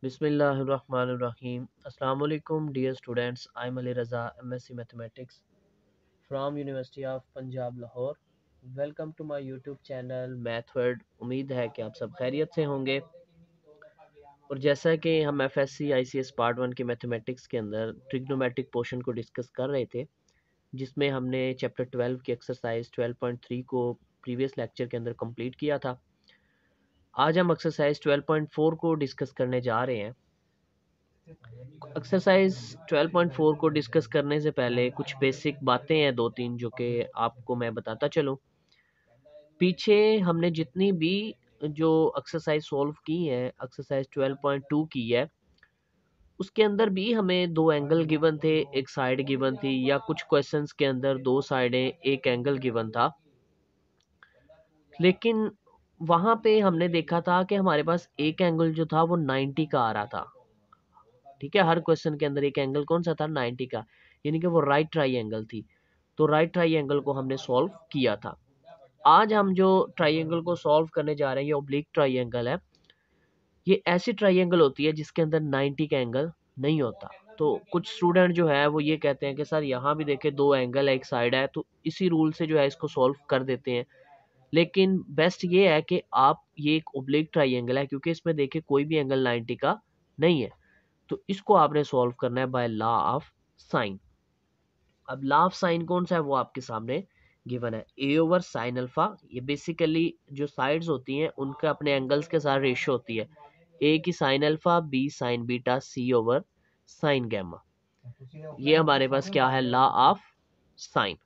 Bismillahirrahmanirrahim. Assalamu alaikum dear students. I'm Ali Raza, MSc Mathematics from University of Punjab Lahore. Welcome to my YouTube channel Math World. उम्मीद है कि आप सब खैरियत से होंगे। और जैसा कि हम FSC ICS पार्ट 1 के मैथमेटिक्स के अंदर ट्रिग्नोमेट्रिक पोर्शन को डिस्कस कर रहे थे, जिसमें हमने चैप्टर 12 की एक्सरसाइज 12.3 को प्रीवियस लेक्चर के अंदर कंप्लीट किया था। आज हम एक्सरसाइज 12.4 को डिस्कस करने जा रहे हैं। एक्सरसाइज 12.4 को डिस्कस करने से पहले कुछ बेसिक बातें हैं दो तीन जो कि आपको मैं बताता चलूं। पीछे हमने जितनी भी जो एक्सरसाइज सॉल्व की है, एक्सरसाइज 12.2 की है, उसके अंदर भी हमें दो एंगल गिवन थे, एक साइड गिवन थी, या कुछ क्वेश्चंस के अंदर दो साइडें एक एंगल गिवन था। लेकिन वहां पे हमने देखा था कि हमारे पास एक एंगल जो था वो 90 का आ रहा था। ठीक है, हर क्वेश्चन के अंदर एक एंगल कौन सा था, 90 का, यानी कि वो राइट ट्राइंगल थी। तो राइट ट्राइंगल को हमने सॉल्व किया था। आज हम जो ट्राइंगल को सॉल्व करने जा रहे हैं ये ऑब्लिक ट्राइंगल है। ये ऐसी ट्राइंगल होती है जिसके अंदर 90 का एंगल नहीं होता। तो कुछ स्टूडेंट जो है वो ये कहते हैं कि सर यहाँ भी देखे दो एंगल है, एक साइड है, तो इसी रूल से जो है इसको सॉल्व कर देते हैं। लेकिन बेस्ट ये है कि आप, ये एक ऑब्लिक ट्राइंगल है क्योंकि इसमें देखे कोई भी एंगल 90 का नहीं है, तो इसको आपने सॉल्व करना है बाय लॉ ऑफ साइन। अब लॉ ऑफ साइन कौन सा है वो आपके सामने गिवन है, ए ओवर साइन अल्फा। ये बेसिकली जो साइड्स होती हैं उनका अपने एंगल्स के साथ रेशियो होती है, ए की sine alpha, B sine beta, C over sine gamma. ये हमारे पास क्या है, लॉ ऑफ साइन।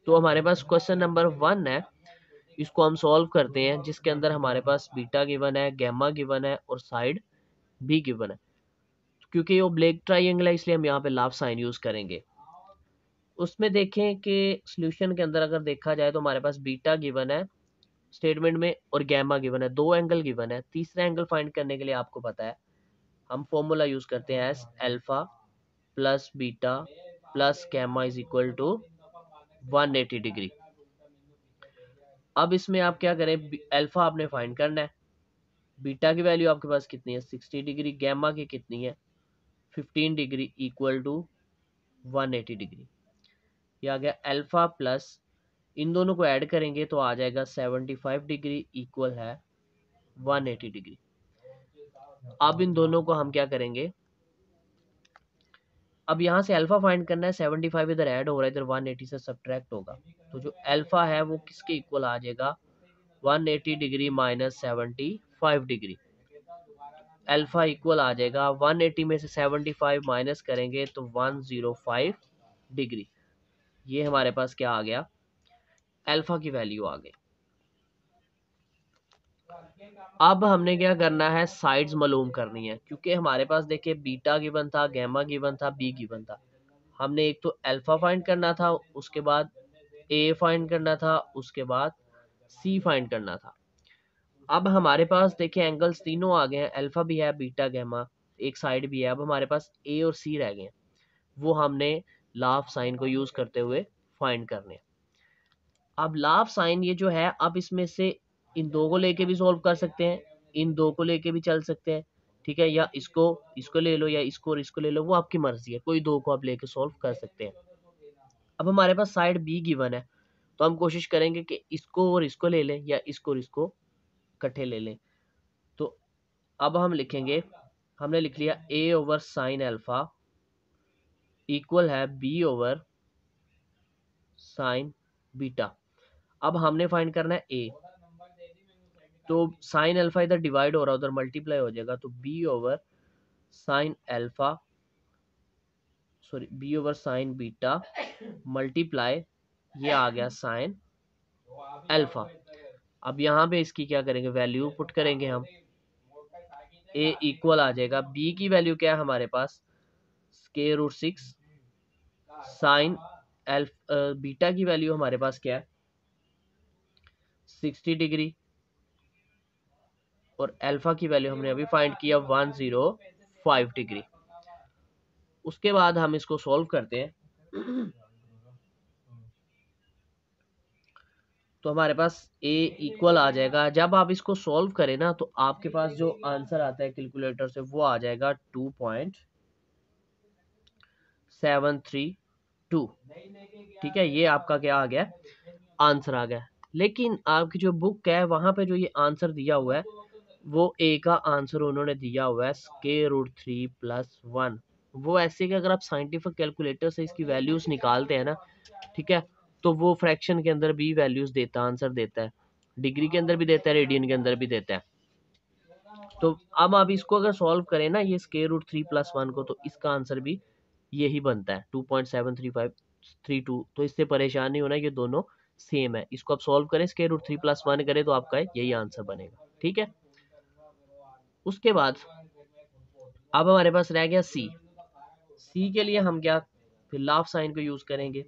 तो हमारे पास क्वेश्चन नंबर 1 है, इसको हम सॉल्व करते हैं, जिसके अंदर हमारे पास बीटा गिवन है, गैमा गिवन है और साइड बी गिवन है। क्योंकि ये ब्लैक ट्राइंगल है इसलिए हम यहाँ पे लॉ ऑफ साइन यूज करेंगे। उसमें देखें कि सॉल्यूशन के अंदर अगर देखा जाए तो हमारे पास बीटा गिवन है स्टेटमेंट में और गैमा गिवन है, दो एंगल गिवन है। तीसरा एंगल फाइंड करने के लिए आपको पता है हम फॉर्मूला यूज करते हैं as alpha plus beta plus gamma is equal to 180 degree. अब इसमें आप क्या करें, अल्फा आपने फाइंड करना है, बीटा की वैल्यू आपके पास कितनी है 60 डिग्री, गैमा की कितनी है 15 डिग्री इक्वल टू 180 डिग्री। ये आ गया अल्फा प्लस, इन दोनों को ऐड करेंगे तो आ जाएगा 75 डिग्री इक्वल है 180 डिग्री। अब इन दोनों को हम क्या करेंगे, अब यहाँ से अल्फा फाइंड करना है, 75 इधर ऐड हो रहा है, इधर 180 से सब्ट्रैक्ट होगा, तो जो अल्फा है वो किसके इक्वल आ जाएगा 180 degree minus 75 degree. Alpha equal आ जाएगा 180 में से 75 माइनस करेंगे तो 105 डिग्री। ये हमारे पास क्या आ गया, अल्फा की वैल्यू आ गई। अब हमने क्या करना है, साइड्स मालूम करनी है, क्योंकि हमारे पास देखिए बीटा गिवन था, गैमा गिवन था, बी गिवन था। हमने एक तो अल्फा फाइंड करना था, उसके बाद ए फाइंड करना था, उसके बाद सी फाइंड करना था। अब हमारे पास देखिए एंगल्स तीनों आ गए हैं, अल्फा भी है, बीटा गैमा, एक साइड भी है। अब हमारे पास ए और सी रह गए हैं, वो हमने लॉ ऑफ साइन को यूज करते हुए फाइंड करने हैं। अब लॉ ऑफ साइन ये जो है, अब इसमें से इन दो को लेके भी सॉल्व कर सकते हैं, इन दो को लेके भी चल सकते हैं, ठीक है, या इसको इसको ले लो या इसको और इसको ले लो, वो आपकी मर्जी है, कोई दो को आप लेके सॉल्व कर सकते हैं। अब हमारे पास साइड बी गिवन है, तो हम कोशिश करेंगे कि इसको और इसको ले लें या इसको और इसको इकट्ठे ले लें। तो अब हम लिखेंगे, हमने लिख लिया ए ओवर साइन अल्फा इक्वल है बी ओवर साइन बीटा। अब हमने फाइंड करना है ए, तो साइन अल्फा इधर डिवाइड हो रहा है, उधर मल्टीप्लाई हो जाएगा, तो B over sine alpha, sorry B over sine beta multiply, ये आ गया साइन अल्फा। अब यहाँ पे इसकी क्या करेंगे, वैल्यू पुट करेंगे हम, ए इक्वल आ जाएगा, बी की वैल्यू क्या है हमारे पास स्क्वायर रूट 6, साइन बीटा की वैल्यू हमारे पास क्या है 60 डिग्री, और अल्फा की वैल्यू हमने अभी फाइंड किया 105 डिग्री। उसके बाद हम इसको सॉल्व करते हैं। तो हमारे पास ए इक्वल आ जाएगा। जब आप इसको सॉल्व करें ना तो आपके पास जो आंसर आता है कैलकुलेटर से वो आ जाएगा 2.732। ठीक है, ये आपका क्या आ गया, आंसर आ गया। लेकिन आपकी जो बुक है वहां पे जो ये आंसर दिया हुआ है वो ए का आंसर उन्होंने दिया हुआ है √3+1। वो ऐसे कि अगर आप साइंटिफिक कैलकुलेटर से इसकी वैल्यूज निकालते हैं ना, ठीक है, तो वो फ्रैक्शन के अंदर भी वैल्यूज देता है, आंसर देता है, डिग्री के अंदर भी देता है, रेडियन के अंदर भी देता है। तो अब आप इसको अगर सॉल्व करें ना ये √3+1 को, तो इसका आंसर भी यही बनता है 2.73532। तो इससे परेशान नहीं होना, ये दोनों सेम है। इसको आप सॉल्व करें, √3+1 करें तो आपका यही आंसर बनेगा। ठीक है, उसके बाद अब हमारे पास रह गया सी। सी के लिए हम क्या, फिर लाफ साइन को यूज करेंगे।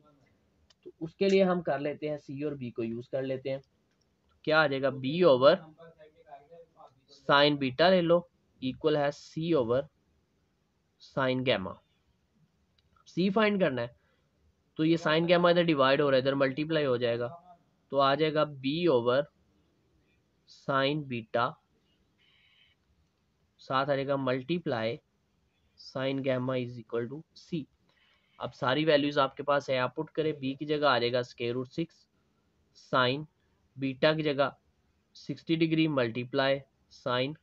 तो उसके लिए हम कर लेते हैं सी और बी को यूज कर लेते हैं। क्या आ जाएगा, बी ओवर साइन बीटा ले लो इक्वल है सी ओवर साइन गैमा। सी फाइंड करना है तो ये साइन गैमा इधर डिवाइड हो रहा है, इधर मल्टीप्लाई हो जाएगा, तो आ जाएगा बी ओवर साइन बीटा, साथ आ जाएगा multiply sine gamma is equal to C. अब सारी वैल्यूज आपके पास है, आप पुट करें, बी की जगह आ जाएगा √6 साइन बीटा की जगह 60 डिग्री मल्टीप्लाई साइन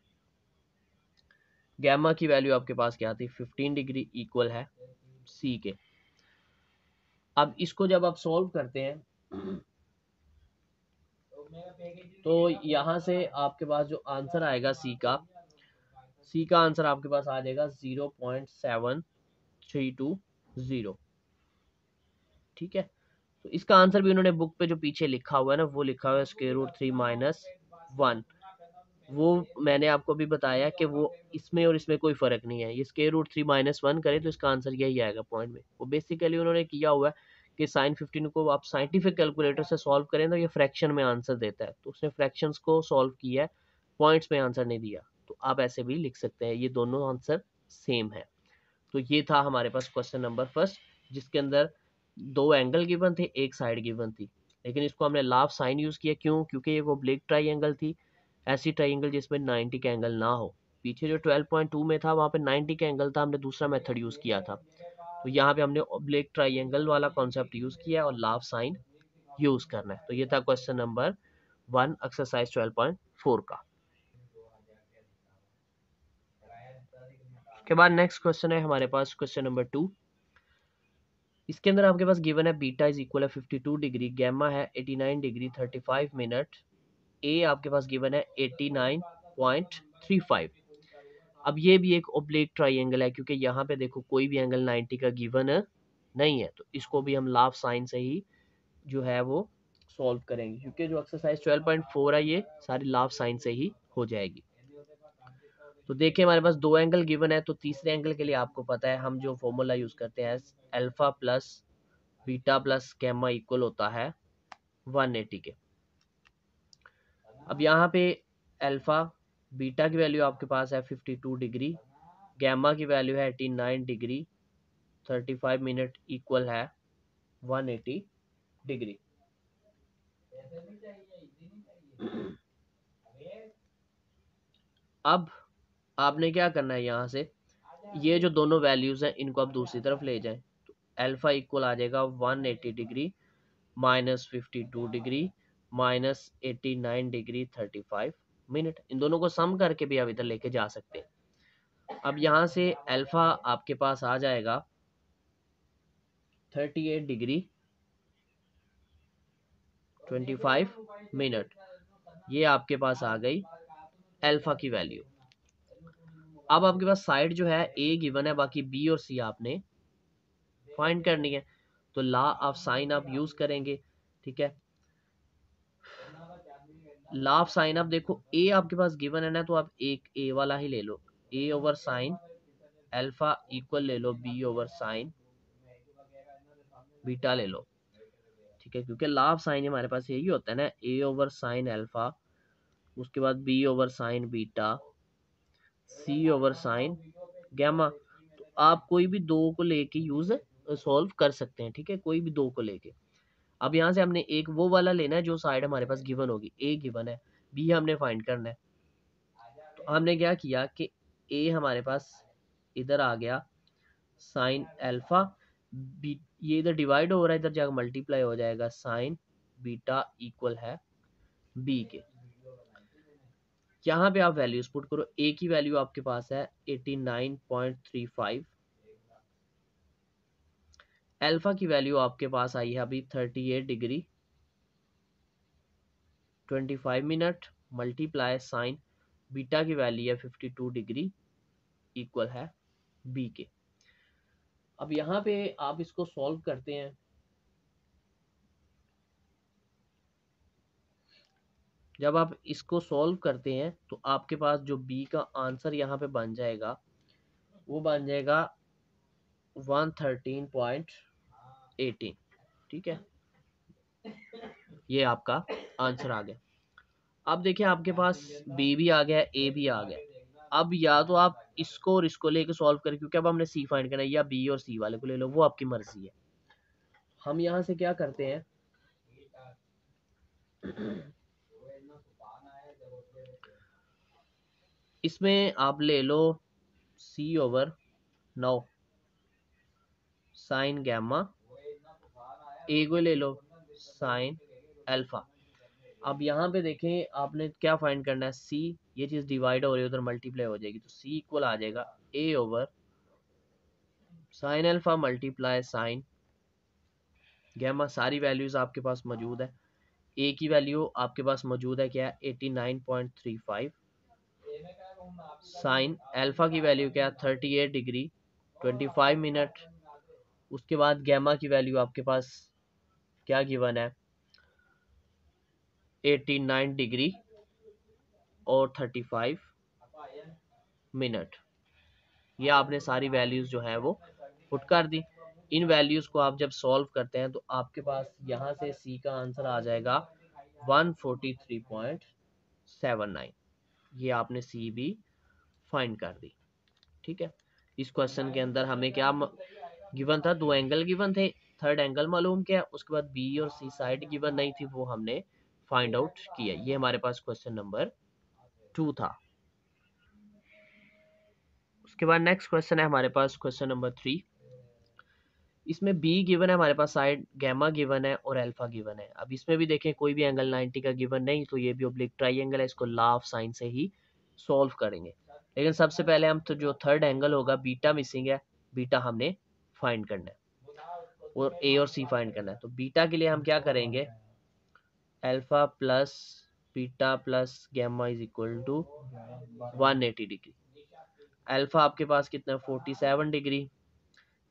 गैमा की वैल्यू आपके पास क्या आती है 15 डिग्री इक्वल है सी के। अब इसको जब आप सॉल्व करते हैं तो यहां से आपके पास जो आंसर आएगा सी का आंसर आपके पास आ जाएगा 0.7320। ठीक है, तो इसका आंसर भी उन्होंने बुक पे जो पीछे लिखा हुआ है ना वो लिखा हुआ है √3-1। वो मैंने आपको भी बताया कि वो इसमें और इसमें कोई फर्क नहीं है। ये √3-1 करे तो इसका आंसर यही आएगा पॉइंट में। वो बेसिकली उन्होंने किया हुआ है कि साइन 15 को आप साइंटिफिक कैलकुलेटर से सॉल्व करें तो ये फ्रैक्शन में आंसर देता है, तो उसने फ्रैक्शंस को सॉल्व किया है, पॉइंट्स में आंसर नहीं दिया। तो आप ऐसे भी लिख सकते हैं, ये दोनों आंसर सेम है। तो ये था हमारे पास क्वेश्चन नंबर फर्स्ट, जिसके अंदर दो एंगल गिवन थे, एक साइड गिवन थी, लेकिन इसको हमने लाफ साइन यूज किया। क्यों? क्योंकि ये वो ब्लैक ट्राइंगल थी, ऐसी ट्राइंगल जिसमें 90 का एंगल ना हो। पीछे जो 12.2 में था वहां पे 90 का एंगल था, हमने दूसरा मेथड यूज किया था। तो यहाँ पे हमने ब्लैक ट्राइंगल वाला कॉन्सेप्ट यूज किया और लाफ साइन यूज करना है। तो ये था क्वेश्चन नंबर 1 एक्सरसाइज 12.4 का। उसके बाद नेक्स्ट क्वेश्चन है हमारे पास क्वेश्चन नंबर 2। इसके अंदर आपके पास गिवन है बीटा इज इक्वल है 52 डिग्री, गैमा है 89 डिग्री 35 मिनट, ए आपके पास गिवन है 89.35। अब ये भी एक ओब्लिक ट्राइंगल है, क्योंकि यहाँ पे देखो कोई भी एंगल 90 का गिवन नहीं है, तो इसको भी हम लाफ साइन से ही जो है वो सॉल्व करेंगे, क्योंकि जो एक्सरसाइज 12.4 है ये सारी लाफ साइन से ही हो जाएगी। तो देखिए हमारे पास दो एंगल गिवन है, तो तीसरे एंगल के लिए आपको पता है हम जो फॉर्मूला यूज करते हैं, alpha plus beta plus gamma equal होता है 180 के। अब यहाँ पे अल्फा बीटा की वैल्यू आपके पास है 52 डिग्री, गैमा की वैल्यू है 89 डिग्री 35 मिनट इक्वल है 180 डिग्री। अब आपने क्या करना है, यहाँ से ये जो दोनों वैल्यूज हैं इनको आप दूसरी तरफ ले जाएं। तो अल्फा इक्वल आ जाएगा 180 डिग्री -52 डिग्री -89 डिग्री 35 मिनट। इन दोनों को सम करके भी आप इधर लेके जा सकते हैं। अब यहाँ से अल्फा आपके पास आ जाएगा 38 डिग्री 25 मिनट, ये आपके पास आ गई अल्फा की वैल्यू। अब आपके पास साइड जो है ए गिवन है, बाकी बी और सी आपने फाइंड करनी है। तो लॉ ऑफ साइन आप यूज करेंगे। ठीक है, लॉ ऑफ साइन आप देखो ए आपके पास गिवन है ना, तो आप एक ए वाला ही ले लो, ए ओवर साइन अल्फा इक्वल ले लो बी ओवर साइन बीटा ले लो। ठीक है, क्योंकि लॉ ऑफ साइन हमारे पास यही होता है ना, ए ओवर साइन अल्फा, उसके बाद B over sine beta, C over sine gamma. तो आप कोई भी दो को लेके यूज सॉल्व कर सकते हैं। ठीक है, कोई भी दो को लेके। अब यहाँ से हमने एक वो वाला लेना है जो साइड हमारे पास गिवन होगी, ए गिवन है, बी हमने फाइंड करना है। तो हमने क्या किया कि ए हमारे पास इधर आ गया साइन अल्फा, बी ये इधर डिवाइड हो रहा है, इधर जाकर मल्टीप्लाई हो जाएगा साइन बीटा इक्वल है बी के। यहाँ पे आप वैल्यूज पुट करो, ए की वैल्यू आपके पास है 89.35, अल्फा की वैल्यू आपके पास आई है अभी 38 degree 25 minute multiply sign beta की वैल्यू है 52 डिग्री इक्वल है बी के। अब यहाँ पे आप इसको सॉल्व करते हैं, जब आप इसको सॉल्व करते हैं तो आपके पास जो बी का आंसर यहाँ पे बन जाएगा वो बन जाएगा 113.18। ठीक है, ये आपका आंसर आ गया। अब देखिए आपके पास बी भी आ गया, ए भी आ गया। अब या तो आप इसको और इसको लेके सॉल्व करें, क्योंकि अब हमने सी फाइंड करना है, या बी और सी वाले को ले लो, वो आपकी मर्जी है। हम यहाँ से क्या करते हैं इसमें आप ले लो सी ओवर 9 साइन गैमा, ए को ले लो साइन अल्फा। अब यहाँ पे देखें आपने क्या फाइंड करना है, सी, ये चीज डिवाइड हो रही है उधर मल्टीप्लाई हो जाएगी, तो सी इक्वल आ जाएगा A over sine alpha multiply sine gamma. सारी वैल्यूज आपके पास मौजूद है। ए की वैल्यू आपके पास मौजूद है क्या है 89.35, साइन अल्फा की वैल्यू क्या है 38 डिग्री 25 मिनट, उसके बाद गैमा की वैल्यू आपके पास क्या गिवन है 89 डिग्री और 35 मिनट। ये आपने सारी वैल्यूज जो है वो पुट कर दी। इन वैल्यूज को आप जब सॉल्व करते हैं तो आपके पास यहाँ से सी का आंसर आ जाएगा 143.79। ये आपने सी भी फाइंड कर दी। ठीक है, इस क्वेश्चन के अंदर हमें क्या गिवन था, दो एंगल गिवन थे, थर्ड एंगल मालूम किया, उसके बाद बी और सी साइड गिवन नहीं थी, वो हमने फाइंड आउट किया। ये हमारे पास क्वेश्चन नंबर 2 था। उसके बाद नेक्स्ट क्वेश्चन है हमारे पास क्वेश्चन नंबर 3। इसमें बी गिवन है हमारे पास, साइड गैमा गिवन है और अल्फा गिवन है। अब इसमें भी देखें कोई भी एंगल 90 का गिवन नहीं, तो ये भी ऑब्लिक ट्राइंगल है, इसको लॉ ऑफ साइन से ही सॉल्व करेंगे। लेकिन सबसे पहले हम तो जो थर्ड एंगल होगा, बीटा मिसिंग है, बीटा हमने फाइंड करना है और ए और सी फाइंड करना है। तो बीटा के लिए हम क्या करेंगे, alpha plus beta plus gamma is equal to 180 degree. Alpha आपके पास कितना है 47 डिग्री,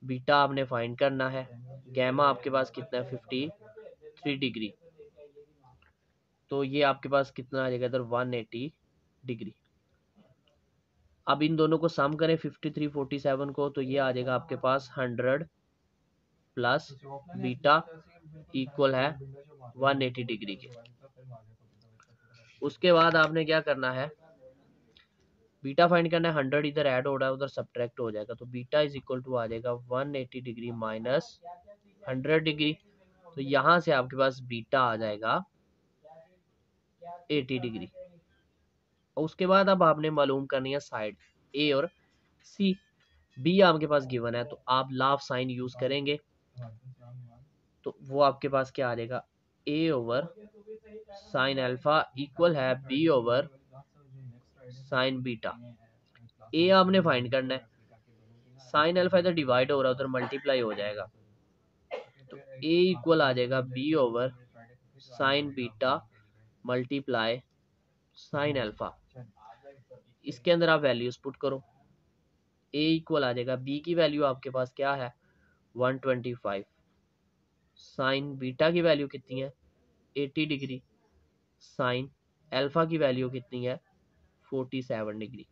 बीटा आपने फाइंड करना है, गैमा आपके पास कितना है 53 डिग्री, तो ये आपके पास कितना आ जाएगा इधर 180 डिग्री। अब इन दोनों को सम करें 53 47 को, तो ये आ जाएगा आपके पास 100 प्लस बीटा इक्वल है 180 डिग्री के। उसके बाद आपने क्या करना है, बीटा फाइंड करना है, 100 इधर ऐड हो रहा है उधर सब्ट्रैक्ट हो जाएगा, तो बीटा इज इक्वल टू आ जाएगा 180 डिग्री माइनस 100 डिग्री। तो यहाँ से आपके पास बीटा आ जाएगा 80 डिग्री। और उसके बाद अब आपने मालूम करनी है साइड ए और सी। बी आपके पास गिवन है, तो आप लॉ ऑफ साइन यूज करेंगे, तो वो आपके पास क्या आ जाएगा A over sine alpha equal है बी ओवर साइन बीटा। ए आपने फाइंड करना है, साइन अल्फा इधर डिवाइड हो रहा है उधर मल्टीप्लाई हो जाएगा, तो ए इक्वल आ जाएगा B over sine beta multiply sine alpha. इसके अंदर आप वैल्यूज पुट करो, ए इक्वल आ जाएगा, बी की वैल्यू आपके पास क्या है 125, साइन बीटा की वैल्यू कितनी है 80 डिग्री, साइन अल्फा की वैल्यू कितनी है 47 डिग्री।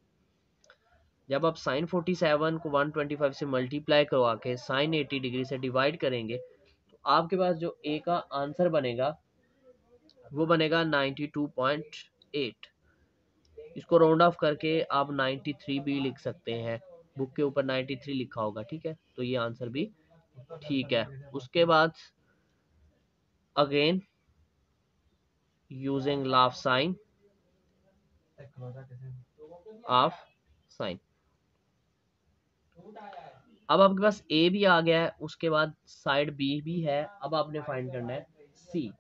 जब आप साइन 47 को 125 से मल्टीप्लाई करवा के साइन 80 डिग्री से डिवाइड करेंगे, तो आपके पास जो ए का आंसर बनेगा वो बनेगा 92.8। इसको राउंड ऑफ करके आप 93 भी लिख सकते हैं, बुक के ऊपर 93 लिखा होगा। ठीक है, तो ये आंसर भी ठीक है। उसके बाद again using law of sine of sine. अब आपके पास ए भी आ गया है, उसके बाद साइड बी भी है। अब आपने फाइंड करना है सी।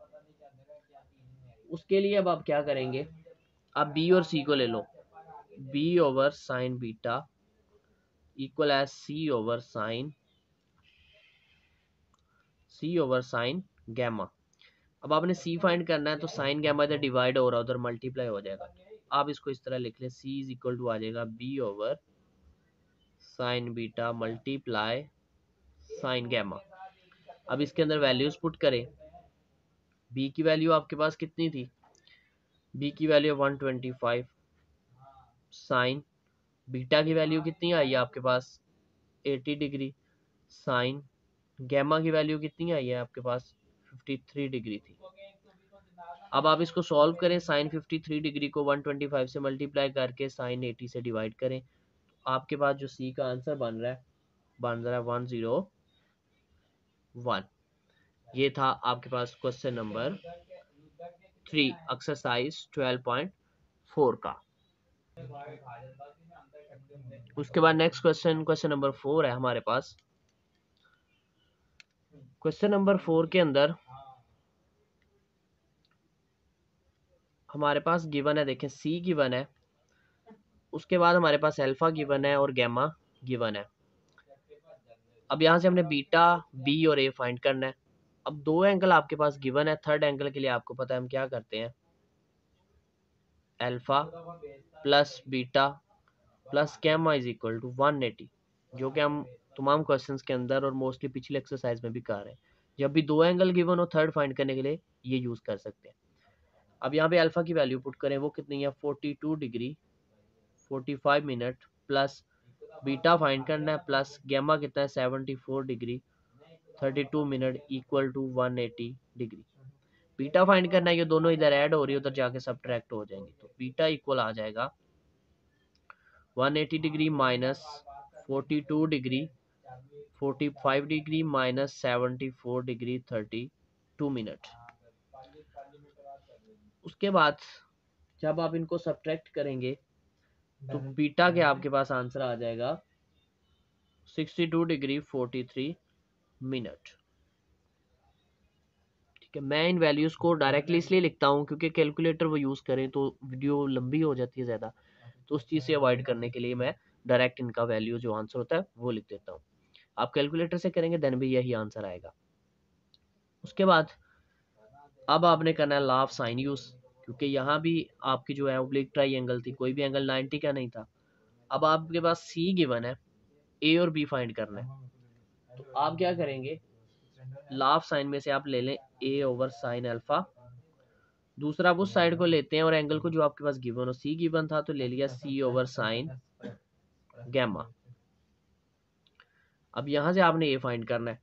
उसके लिए अब आप क्या करेंगे, आप बी और सी को ले लो। B over sine beta equal as C over sine gamma. अब आपने सी फाइंड करना है, तो साइन गैमा इधर डिवाइड हो रहा है, उधर मल्टीप्लाई हो जाएगा। आप इसको इस तरह लिख लें, सी इज इक्वल टू आ जाएगा B over sine beta multiply sine gamma. अब इसके अंदर वैल्यूज पुट करें। बी की वैल्यू आपके पास कितनी थी, बी की वैल्यू 125। साइन बीटा की वैल्यू कितनी आई है आपके पास 80 डिग्री। साइन गैमा की वैल्यू कितनी आई है आपके पास 53 डिग्री थी। अब आप इसको सॉल्व करें, साइन 53 डिग्री को 125 से मल्टीप्लाई करके साइन 80 से डिवाइड करें, तो आपके पास जो सी का आंसर बन रहा है 101। ये था आपके पास क्वेश्चन नंबर 3 एक्सरसाइज 12.4 का। उसके बाद नेक्स्ट क्वेश्चन नंबर 4 है हमारे पास। क्वेश्चन नंबर 4 के अंदर हमारे पास गिवन है, देखें सी गिवन है, उसके बाद हमारे पास अल्फा गिवन है और गैमा गिवन है। अब यहाँ से हमने बीटा बी और ए फाइंड करना है। अब दो एंगल आपके पास गिवन है, थर्ड एंगल के लिए आपको पता है हम क्या करते हैं, alpha plus beta plus gamma is equal to 180, जो कि हम तमाम क्वेश्चंस के अंदर और मोस्टली पिछले एक्सरसाइज में भी कर रहे हैं। जब भी दो एंगल गिवन हो थर्ड फाइंड करने के लिए ये यूज कर सकते हैं। अब यहाँ पे अल्फा की वैल्यू पुट करें, वो कितनी है 42 degree 45 minute, plus beta find करना है, प्लस गैमा कितना है 74 degree 32 minute equal to 180 degree. Beta find करना है, ये दोनों इधर ऐड हो रही है, उधर जाके सब्ट्रैक्ट हो जाएंगे, तो बीटा इक्वल आ जाएगा 180 degree minus 42 degree 45 degree minus 74 degree 32 minute. उसके बाद जब आप इनको सब्ट्रैक्ट करेंगे तो बीटा के आपके पास आंसर आ जाएगा 62 डिग्री 43 मिनट। ठीक है, मैं इन वैल्यूज को डायरेक्टली इसलिए लिखता हूँ क्योंकि कैलकुलेटर वो यूज करें तो वीडियो लंबी हो जाती है ज़्यादा, तो उस चीज़ से अवॉइड करने के लिए मैं डायरेक्ट इनका वैल्यू जो आंसर होता है वो लिख देता हूँ। आप कैलकुलेटर से करेंगे देन भी यही आंसर आएगा। उसके बाद अब आपने करना है लॉ ऑफ साइन यूज, क्योंकि यहाँ भी आपकी जो है ओब्लिक ट्राइंगल थी, कोई भी एंगल 90 का नहीं था। अब आपके पास सी गिवन है, ए और बी फाइंड करना है, तो आप क्या करेंगे, लॉ ऑफ साइन में से आप ले लें ए ओवर साइन अल्फा, दूसरा आप उस साइड को लेते हैं और एंगल को जो आपके पास गिवन हो, सी गिवन था तो ले लिया सी ओवर साइन गैमा। अब यहां से आपने ए फाइंड करना है,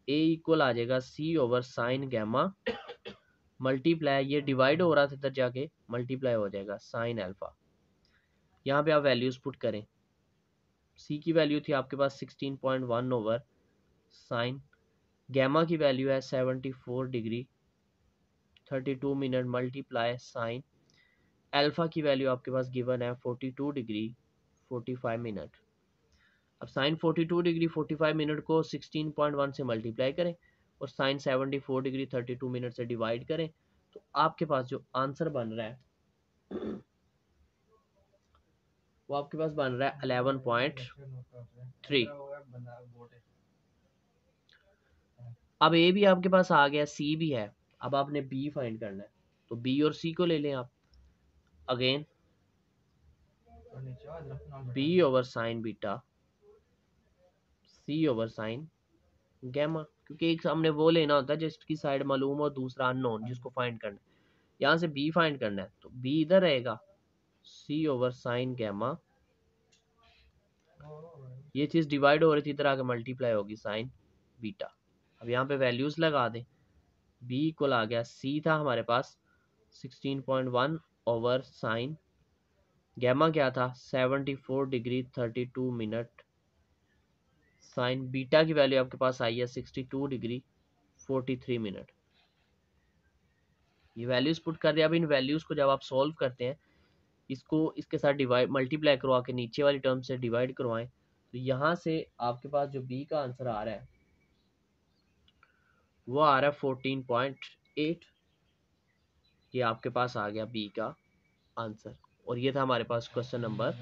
ए इक्वल आ जाएगा सी ओवर साइन गैमा मल्टीप्लाई, ये डिवाइड हो रहा था तब जाके मल्टीप्लाई हो जाएगा साइन अल्फा। यहाँ पे आप वैल्यूज पुट करें, सी की वैल्यू थी आपके पास 16.1 ओवर साइन, गैमा की वैल्यू है 74 degree 32 minute multiply sine, alpha की वैल्यू आपके पास गिवन है 42 डिग्री 45 मिनट। अब साइन 42 डिग्री 45 मिनट को 16.1 से मल्टीप्लाई करें और साइन 74 डिग्री 32 मिनट से डिवाइड करें, तो आपके पास जो आंसर बन रहा है वो आपके पास बन रहा है 11.3। अब ए भी आपके पास आ गया, सी भी है, अब आपने बी फाइंड करना है, तो बी और सी को ले लें आप। Again B over sine beta C over sine gamma, क्योंकि एक हमने वो लेना होता है जिसकी साइड मालूम और दूसरा अननोन जिसको फाइंड करना है। यहाँ से बी फाइंड करना है, तो बी इधर रहेगा सी ओवर साइन गैमा, ये चीज डिवाइड हो रही थी इधर आके मल्टीप्लाई होगी साइन बीटा। अब यहाँ पे वैल्यूज लगा दें, बी इक्वल आ गया, सी था हमारे पास 16.1 ओवर साइन, गैमा क्या था 74 डिग्री 32 मिनट, साइन बीटा की वैल्यू आपके पास आई है 62 डिग्री 43 मिनट। ये वैल्यूज पुट कर दिया। अब इन वैल्यूज को जब आप सॉल्व करते हैं, इसको इसके साथ डिवाइड मल्टीप्लाई करवा के नीचे वाली टर्म से डिवाइड करवाएं, तो यहाँ से आपके पास जो बी का आंसर आ रहा है वो आ रहा है 14.8। ये आपके पास आ गया बी का आंसर। और ये था हमारे पास क्वेश्चन नंबर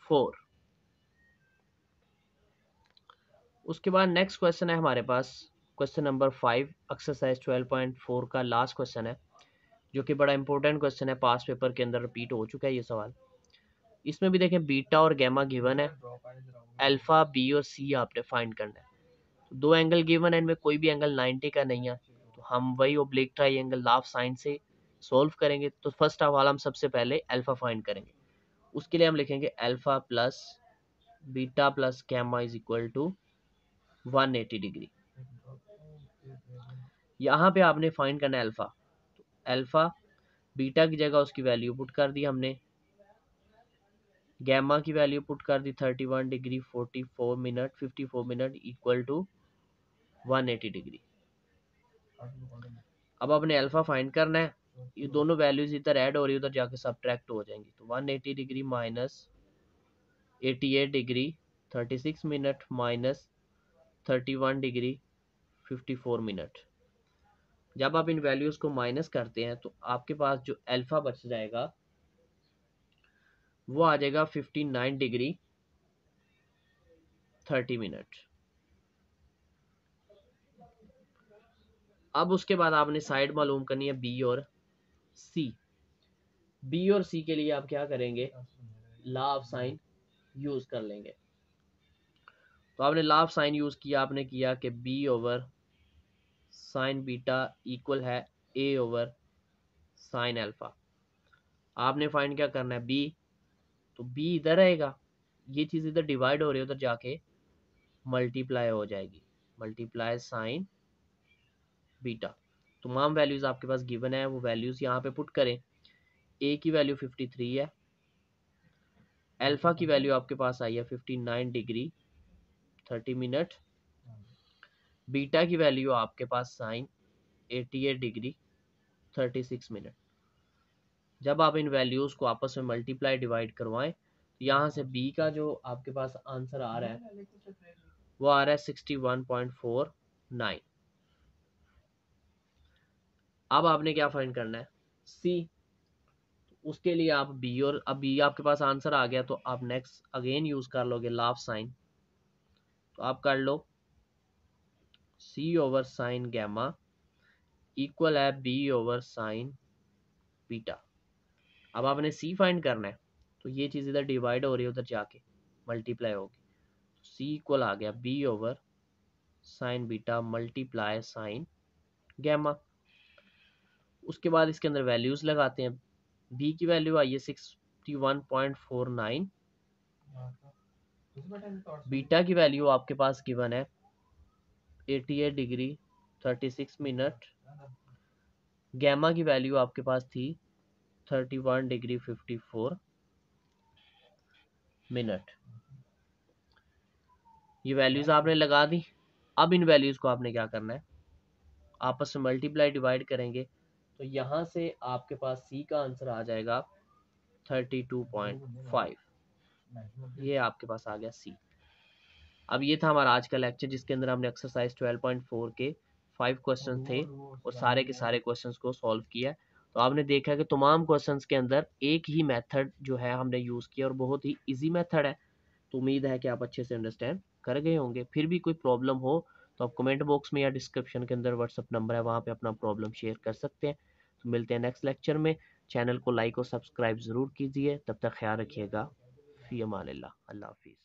4। उसके बाद नेक्स्ट क्वेश्चन है हमारे पास क्वेश्चन नंबर 5, एक्सरसाइज 12.4 का लास्ट क्वेश्चन है, जो कि बड़ा इंपॉर्टेंट क्वेश्चन है, पास पेपर के अंदर रिपीट हो चुका है ये सवाल। इसमें भी देखें बीटा और गैमा गिवन है, अल्फा बी और सी आपने फाइंड करना है। तो दो एंगल गिवन है, इनमें कोई भी एंगल 90 का नहीं है, तो हम वही ओब्लिक ट्राइंगल लाफ साइन से सॉल्व करेंगे। तो फर्स्ट ऑफ ऑल हम सबसे पहले अल्फा फाइंड करेंगे। उसके लिए हम लिखेंगे alpha plus beta plus gamma is equal to 180 degree. यहाँ पे आपने फाइंड करना है अल्फा। तो अल्फा बीटा की जगह उसकी वैल्यू पुट कर दी हमने, गैमा की वैल्यू पुट कर दी 31 degree 54 minute equal to 180 degree. अब अपने अल्फा फाइंड करना है। ये दोनों वैल्यूज इधर ऐड हो रही है, उधर जाके सब्ट्रैक्ट हो जाएंगी। तो 180 degree minus 88 degree 36 minute minus 31 degree 54 minute. जब आप इन वैल्यूज को माइनस करते हैं तो आपके पास जो अल्फा बच जाएगा वो आ जाएगा 59 डिग्री 30 मिनट। अब उसके बाद आपने साइड मालूम करनी है बी और सी। बी और सी के लिए आप क्या करेंगे, लॉ ऑफ साइन यूज कर लेंगे। तो आपने लॉ ऑफ साइन यूज किया, आपने किया कि B over sine beta equal है ए ओवर साइन अल्फा। आपने फाइंड क्या करना है, बी। तो बी इधर रहेगा, ये चीज इधर डिवाइड हो रही है, उधर जाके मल्टीप्लाई हो जाएगी, मल्टीप्लाई साइन बीटा। तमाम वैल्यूज आपके पास गिवन है, वो वैल्यूज यहाँ पे पुट करें। ए की वैल्यू 53 है, अल्फा की वैल्यू आपके पास आई है 59 डिग्री 30 मिनट, बीटा की वैल्यू आपके पास साइन 88 डिग्री 36 मिनट। जब आप इन वैल्यूज को आपस में मल्टीप्लाई डिवाइड करवाएं, तो यहाँ से बी का जो आपके पास आंसर आ रहा है वो आ रहा है 61.49। अब आपने क्या फाइंड करना है, सी। उसके लिए आप बी, और अब बी आपके पास आंसर आ गया, तो आप नेक्स्ट अगेन यूज कर लोगे लॉ ऑफ साइन। तो आप कर लो सी ओवर साइन गैमा इक्वल है बी ओवर साइन बीटा। अब आपने सी फाइंड करना है, तो ये चीज इधर डिवाइड हो रही है, उधर जाके मल्टीप्लाई होगी। सी इक्वल आ गया B over sine beta multiply sine gamma. उसके बाद इसके अंदर वैल्यूज लगाते हैं। बी की वैल्यू आई है 61.49, बीटा की वैल्यू आपके पास गिवन है 88 डिग्री 36 मिनट, गैमा की वैल्यू आपके पास थी 31 डिग्री 54 मिनट। ये वैल्यूज आपने लगा दी। अब इन वैल्यूज को आपने क्या करना है, आपस में मल्टीप्लाई डिवाइड करेंगे। तो यहाँ से आपके पास सी का आंसर आ जाएगा 32.5। ये आपके पास आ गया सी। अब ये था हमारा आज का लेक्चर, जिसके अंदर हमने एक्सरसाइज 12.4 के 5 क्वेश्चन थे और सारे के सारे क्वेश्चंस को सॉल्व किया। तो आपने देखा कि तमाम क्वेश्चंस के अंदर एक ही मेथड जो है हमने यूज़ किया और बहुत ही इजी मेथड है। तो उम्मीद है कि आप अच्छे से अंडरस्टैंड कर गए होंगे। फिर भी कोई प्रॉब्लम हो तो आप कमेंट बॉक्स में या डिस्क्रिप्शन के अंदर व्हाट्सअप नंबर है, वहाँ पे अपना प्रॉब्लम शेयर कर सकते हैं। तो मिलते हैं नेक्स्ट लेक्चर में। चैनल को लाइक और सब्सक्राइब ज़रूर कीजिए। तब तक ख्याल रखिएगा। फ़ी अमान अल्लाह। अल्लाह हाफिज़।